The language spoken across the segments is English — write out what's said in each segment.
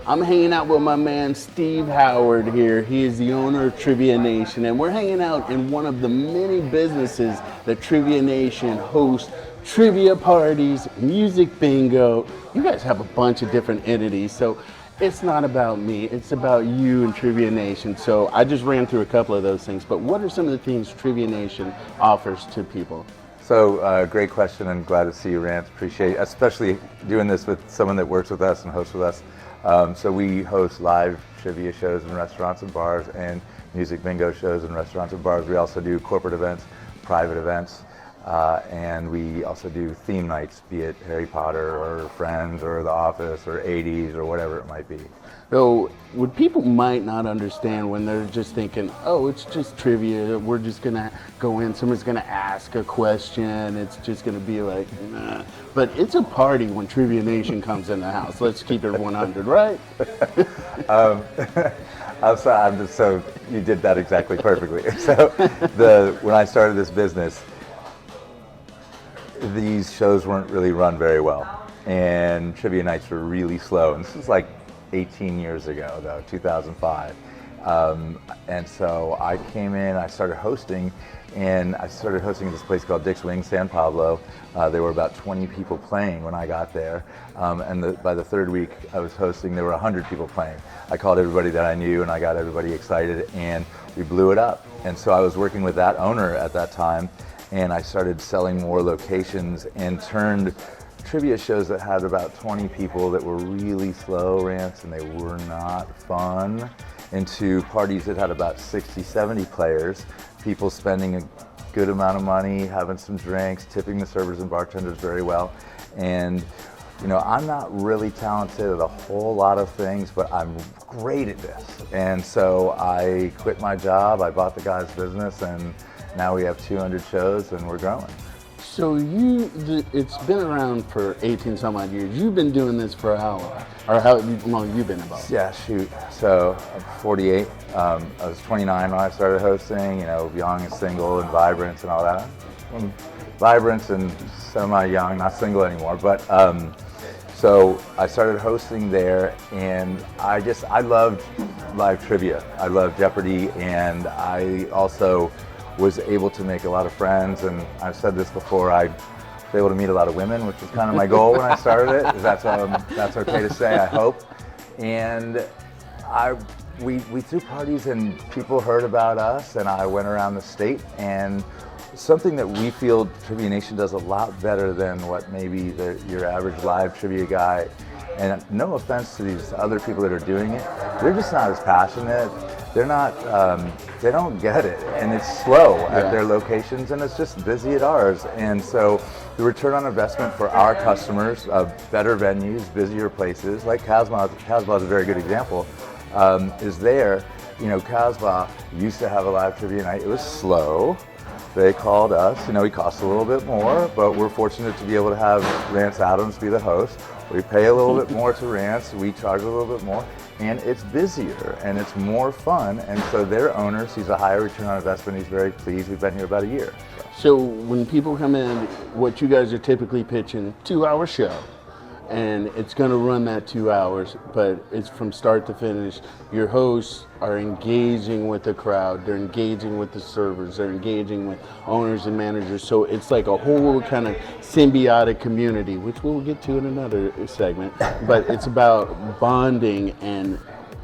I'm hanging out with my man Steve Howard here. He is the owner of Trivia Nation, and we're hanging out in one of the many businesses that Trivia Nation hosts: trivia parties, music bingo. You guys have a bunch of different entities, so it's not about me, it's about you and Trivia Nation. So I just ran through a couple of those things, but what are some of the things Trivia Nation offers to people? So great question, and glad to see you, Rance. Appreciate, especially doing this with someone that works with us and hosts with us. So we host live trivia shows in restaurants and bars, and music bingo shows in restaurants and bars. We also do corporate events, private events, and we also do theme nights, be it Harry Potter or Friends or The Office or 80s or whatever it might be. So what people might not understand when they're just thinking, oh, it's just trivia, we're just gonna go in, someone's gonna ask a question, it's just gonna be like, nah. But it's a party when Trivia Nation comes in the house. Let's keep it 100, right? So you did that exactly perfectly. So when I started this business, these shows weren't really run very well, and trivia nights were really slow. And this is like 18 years ago, though, 2005. And so I came in, I started hosting, and I started hosting at this place called Dick's Wings, San Pablo. There were about 20 people playing when I got there. And by the third week I was hosting, there were 100 people playing. I called everybody that I knew, and I got everybody excited, and we blew it up. And so I was working with that owner at that time, and I started selling more locations and turned trivia shows that had about 20 people that were really slow, Rance, and they were not fun, into parties that had about 60, 70 players, people spending a good amount of money, having some drinks, tipping the servers and bartenders very well. And you know, I'm not really talented at a whole lot of things, but I'm great at this. And so I quit my job, I bought the guy's business, and now we have 200 shows and we're growing. So it's been around for 18 some odd years. You've been doing this for how long? Or how long have you been involved? Yeah, shoot. So I'm 48. I was 29 when I started hosting, you know, young and single and vibrant and all that. I'm vibrant and semi-young, not single anymore. But so I started hosting there, and I loved live trivia. I loved Jeopardy, and I also was able to make a lot of friends, and I've said this before, I was able to meet a lot of women, which was kind of my goal when I started it. That's okay to say, I hope. And we threw parties, and people heard about us, and I went around the state, and something that we feel Trivia Nation does a lot better than what maybe your average live trivia guy, and no offense to these other people that are doing it, they're just not as passionate. They're not, they don't get it, and it's slow at their locations, and it's just busy at ours. And so the return on investment for our customers of better venues, busier places, like Casbah is a very good example, is there. You know, Casbah used to have a live trivia night. It was slow. They called us. You know, it cost a little bit more, but we're fortunate to be able to have Rance Adams be the host. We pay a little bit more to Rance. We charge a little bit more. And it's busier and it's more fun, and so their owner sees a higher return on investment. He's very pleased. We've been here about a year. So when people come in, what you guys are typically pitching, 2-hour show, and it's going to run that 2 hours, but it's from start to finish. Your hosts are engaging with the crowd, they're engaging with the servers, they're engaging with owners and managers, so it's like a whole kind of symbiotic community, which we'll get to in another segment. But it's about bonding, and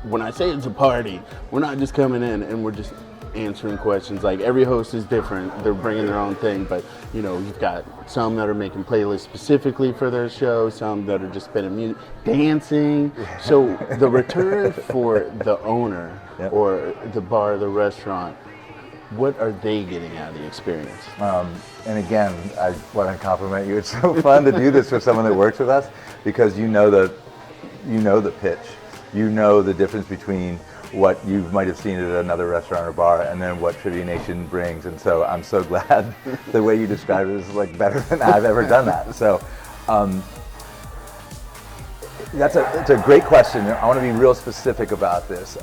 when I say it's a party, we're not just coming in and we're just answering questions. Like, every host is different, they're bringing their own thing, but you know, you've got some that are making playlists specifically for their show, some that are just spinning music, dancing. So the return for the owner or the bar, the restaurant, what are they getting out of the experience? And again, I want to compliment you. It's so fun to do this with someone that works with us, because you know the pitch, you know the difference between what you might have seen at another restaurant or bar, and then what Trivia Nation brings. And so I'm so glad the way you describe it is like better than I've ever done that. So it's a great question. I want to be real specific about this.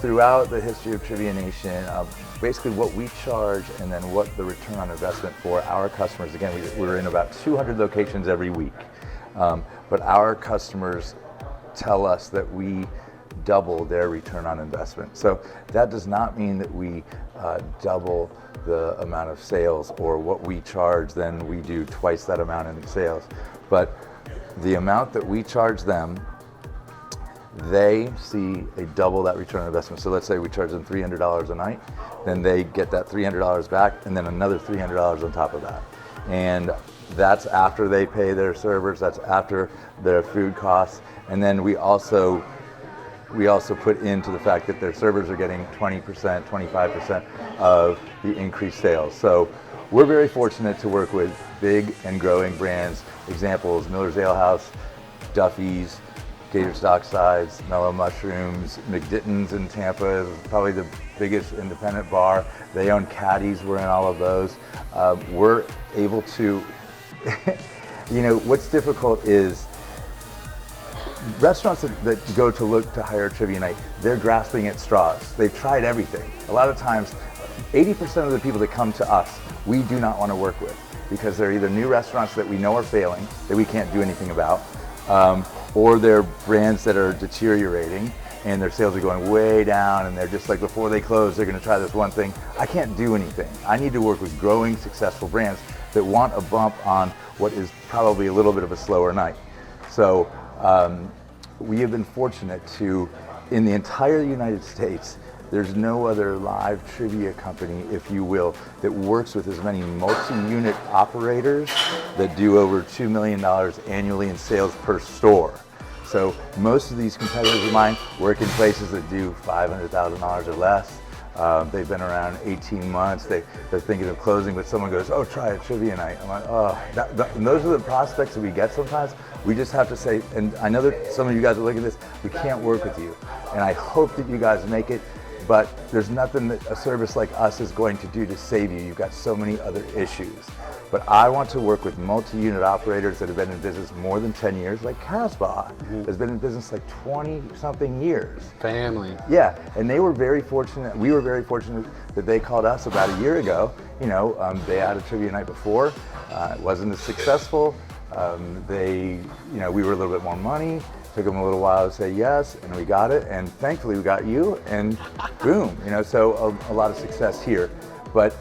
Throughout the history of Trivia Nation, basically what we charge and then what the return on investment for our customers, again, we're in about 200 locations every week, but our customers tell us that we double their return on investment. So that does not mean that we double the amount of sales, or what we charge, then we do twice that amount in sales. But the amount that we charge them, they see a double that return on investment. So let's say we charge them $300 a night, then they get that $300 back, and then another $300 on top of that. And that's after they pay their servers, that's after their food costs, and then we also put into the fact that their servers are getting 20%, 25% of the increased sales. So we're very fortunate to work with big and growing brands. Examples: Miller's Ale House, Duffy's, Gators Docksides, Mellow Mushrooms, McDitton's in Tampa is probably the biggest independent bar. They own Caddies, we're in all of those. We're able to, what's difficult is restaurants that go to look to hire a trivia night, they're grasping at straws. They've tried everything. A lot of times, 80% of the people that come to us, we do not want to work with, because they're either new restaurants that we know are failing, that we can't do anything about, or they're brands that are deteriorating and their sales are going way down, and they're just like, before they close, they're going to try this one thing. I can't do anything. I need to work with growing, successful brands that want a bump on what is probably a little bit of a slower night. So we have been fortunate to, in the entire United States, there's no other live trivia company, if you will, that works with as many multi-unit operators that do over $2 million annually in sales per store. So most of these competitors of mine work in places that do $500,000 or less. They've been around 18 months. They're thinking of closing, but someone goes, "Oh, try a trivia night." I'm like, "Oh," and those are the prospects that we get sometimes. We just have to say, and I know that some of you guys are looking at this, we can't work with you. And I hope that you guys make it, but there's nothing that a service like us is going to do to save you. You've got so many other issues. But I want to work with multi-unit operators that have been in business more than 10 years, like Casbah has been in business like 20-something years. Family. Yeah, and they were very fortunate. We were very fortunate that they called us about a year ago. They had a trivia night before. It wasn't as successful. We were a little bit more money. Took them a little while to say yes, and we got it. And thankfully, we got you, and boom. So a lot of success here. But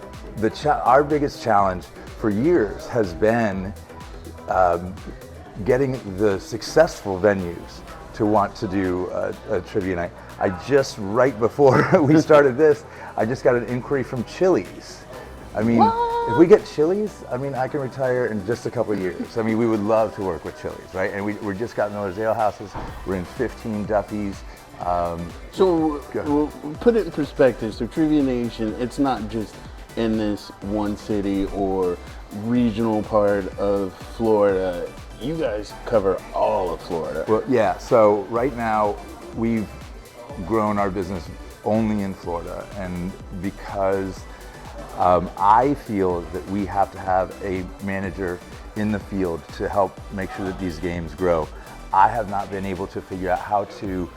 our biggest challenge for years has been getting the successful venues to want to do a trivia night. Right before we started this, I just got an inquiry from Chili's. I mean, if we get Chili's, I can retire in just a couple of years. We would love to work with Chili's, right? And we're just got Miller's Ale Houses. We're in 15 Duffy's. So we'll put it in perspective. So Trivia Nation, it's not just in this one city or regional part of Florida. You guys cover all of Florida. Well, yeah. So right now we've grown our business only in Florida, and because I feel that we have to have a manager in the field to help make sure that these games grow. I have not been able to figure out how to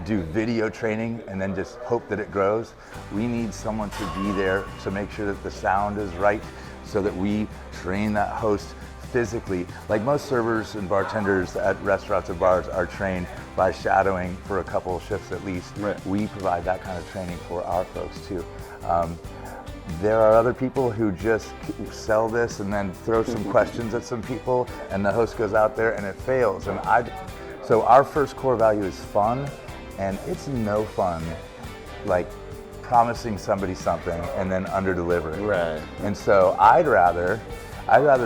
do video training and then just hope that it grows. We need someone to be there to make sure that the sound is right, so that we train that host physically. Like most servers and bartenders at restaurants and bars are trained by shadowing for a couple of shifts at least. Right. We provide that kind of training for our folks too. There are other people who just sell this and then throw some questions at some people, and the host goes out there and it fails. So our first core value is fun, and it's no fun like promising somebody something and then under-delivering. Right. And so I'd rather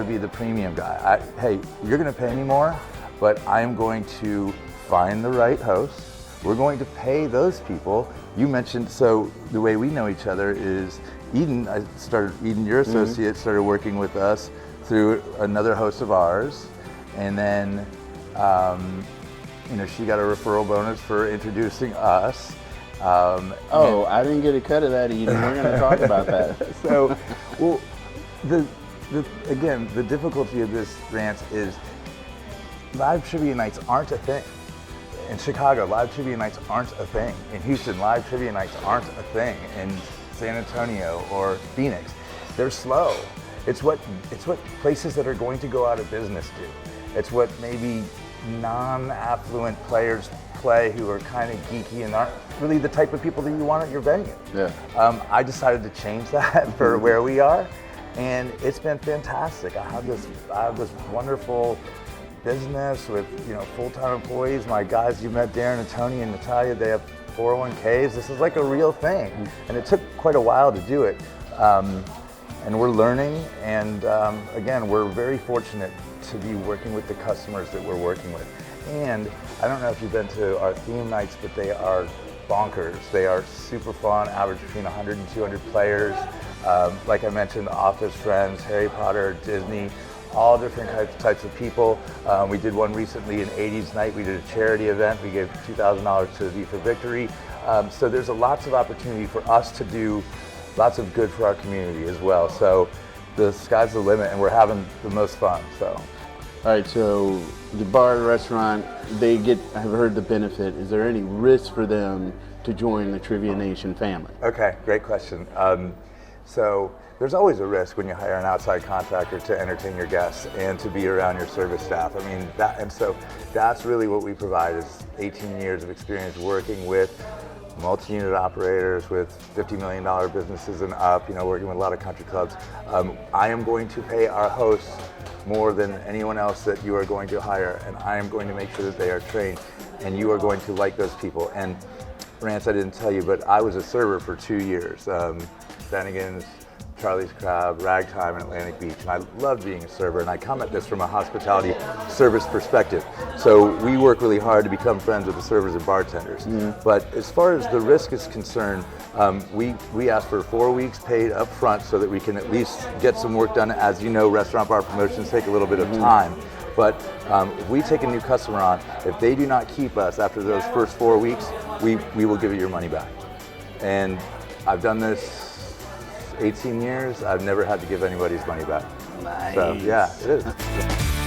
be the premium guy. Hey, you're going to pay me more, but I'm going to find the right host. We're going to pay those people. You mentioned, so the way we know each other is Eden, your associate, started working with us through another host of ours, and then she got a referral bonus for introducing us. I didn't get a cut of that, Eden. We're going to talk about that. So, well, the difficulty of this, Rance, is live trivia nights aren't a thing. In Chicago, live trivia nights aren't a thing. In Houston, live trivia nights aren't a thing. In San Antonio or Phoenix, they're slow. It's what places that are going to go out of business do. It's what maybe non-affluent players play who are kind of geeky and aren't really the type of people that you want at your venue. Yeah. I decided to change that for where we are, and it's been fantastic. I have this wonderful business with full-time employees. My guys you met, Darren and Tony and Natalia, they have 401ks. This is like a real thing, and it took quite a while to do it. And we're learning, and again, we're very fortunate to be working with the customers that we're working with. And I don't know if you've been to our theme nights, but they are bonkers. They are super fun, average between 100 and 200 players. Like I mentioned, Office friends, Harry Potter, Disney, all different types of people. We did one recently, an 80s night. We did a charity event. We gave $2,000 to V for Victory. So there's lots of opportunity for us to do lots of good for our community as well. So the sky's the limit, and we're having the most fun. So. All right, so the bar, restaurant, I've heard the benefit. Is there any risk for them to join the Trivia Nation family? Okay, great question. So there's always a risk when you hire an outside contractor to entertain your guests and to be around your service staff. I mean, so that's really what we provide is 18 years of experience working with multi-unit operators with $50 million businesses and up, working with a lot of country clubs. I am going to pay our hosts more than anyone else that you are going to hire, and I am going to make sure that they are trained, and you are going to like those people. And Rance, I didn't tell you, but I was a server for 2 years. Bennigan's, Charlie's Crab, Ragtime, and Atlantic Beach, and I loved being a server, and I come at this from a hospitality service perspective. So we work really hard to become friends with the servers and bartenders. But as far as the risk is concerned, we ask for 4 weeks paid up front so that we can at least get some work done. As you know, restaurant bar promotions take a little bit of time. But if we take a new customer on, if they do not keep us after those first 4 weeks, we will give you your money back. And I've done this 18 years, I've never had to give anybody's money back. Nice. So yeah, it is.